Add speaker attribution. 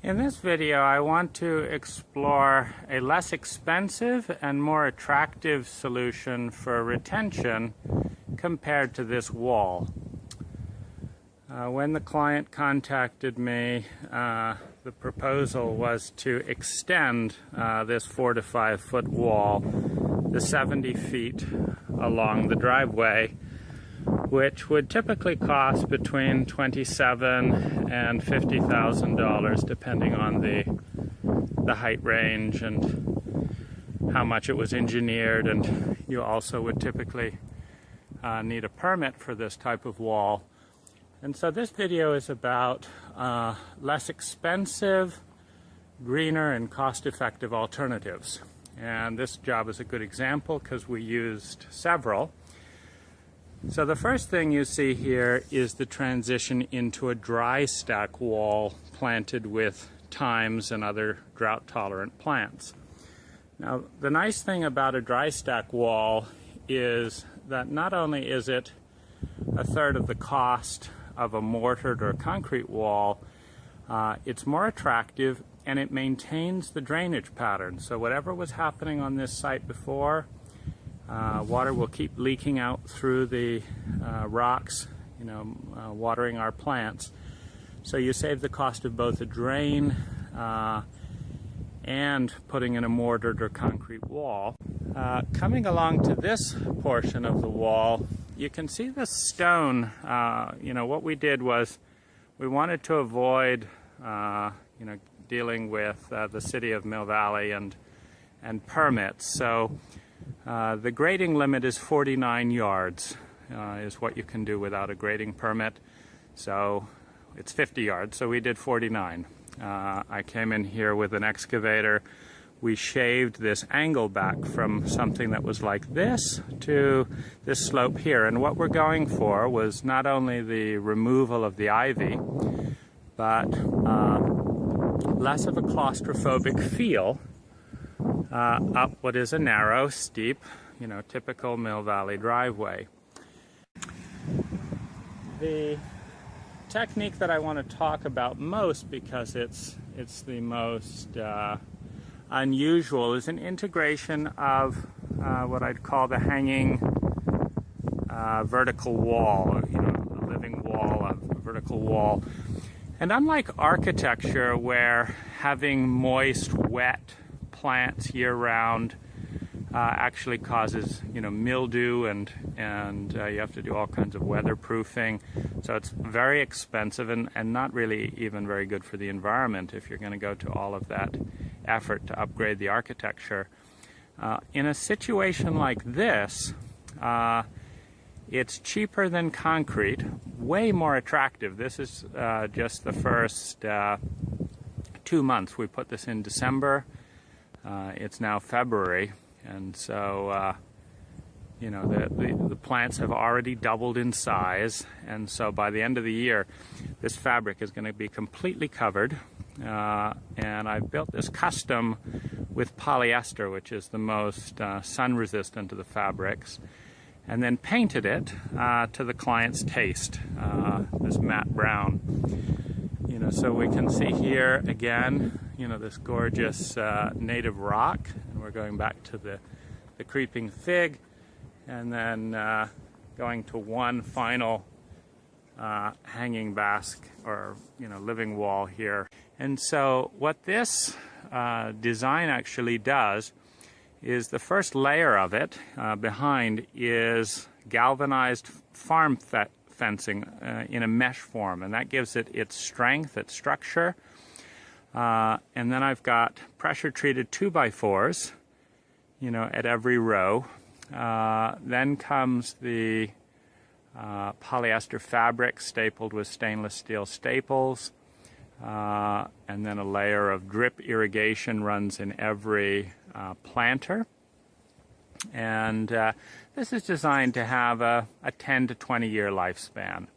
Speaker 1: In this video, I want to explore a less expensive and more attractive solution for retention compared to this wall. When the client contacted me, the proposal was to extend this 4 to 5 foot wall the 70 feet along the driveway, which would typically cost between $27,000 and $50,000 depending on the height range and how much it was engineered, and you also would typically need a permit for this type of wall. And so this video is about less expensive, greener, and cost-effective alternatives. And this job is a good example because we used several. So the first thing you see here is the transition into a dry stack wall planted with thymes and other drought-tolerant plants. Now, the nice thing about a dry stack wall is that not only is it a third of the cost of a mortared or concrete wall, it's more attractive and it maintains the drainage pattern. So whatever was happening on this site before, water will keep leaking out through the rocks, watering our plants. So you save the cost of both a drain and putting in a mortared or concrete wall. Coming along to this portion of the wall, you can see the stone. What we did was we wanted to avoid dealing with the city of Mill Valley and permits. So the grading limit is 49 yards is what you can do without a grading permit. So it's 50 yards, so we did 49. I came in here with an excavator. We shaved this angle back from something that was like this to this slope here. And what we're going for was not only the removal of the ivy, but less of a claustrophobic feel up what is a narrow, steep, typical Mill Valley driveway. The technique that I want to talk about most, because it's the most unusual, is an integration of what I'd call the hanging vertical wall, a living wall, a vertical wall. And unlike architecture, where having moist, wet plants year-round actually causes mildew and you have to do all kinds of weatherproofing, so it's very expensive and not really even very good for the environment if you're going to go to all of that effort to upgrade the architecture. In a situation like this, it's cheaper than concrete, way more attractive. This is just the first 2 months. We put this in December. It's now February, and so the plants have already doubled in size, and so by the end of the year this fabric is going to be completely covered. And I've built this custom with polyester, which is the most sun resistant of the fabrics, and then painted it to the client's taste, this matte brown. So we can see here again, this gorgeous native rock, and we're going back to the creeping fig, and then going to one final hanging basque or living wall here. And so what this design actually does is the first layer of it behind is galvanized farm fencing in a mesh form, and that gives it its strength, its structure. And then I've got pressure treated 2x4s at every row. Then comes the polyester fabric stapled with stainless steel staples, and then a layer of drip irrigation runs in every planter. And this is designed to have a 10 to 20 year lifespan.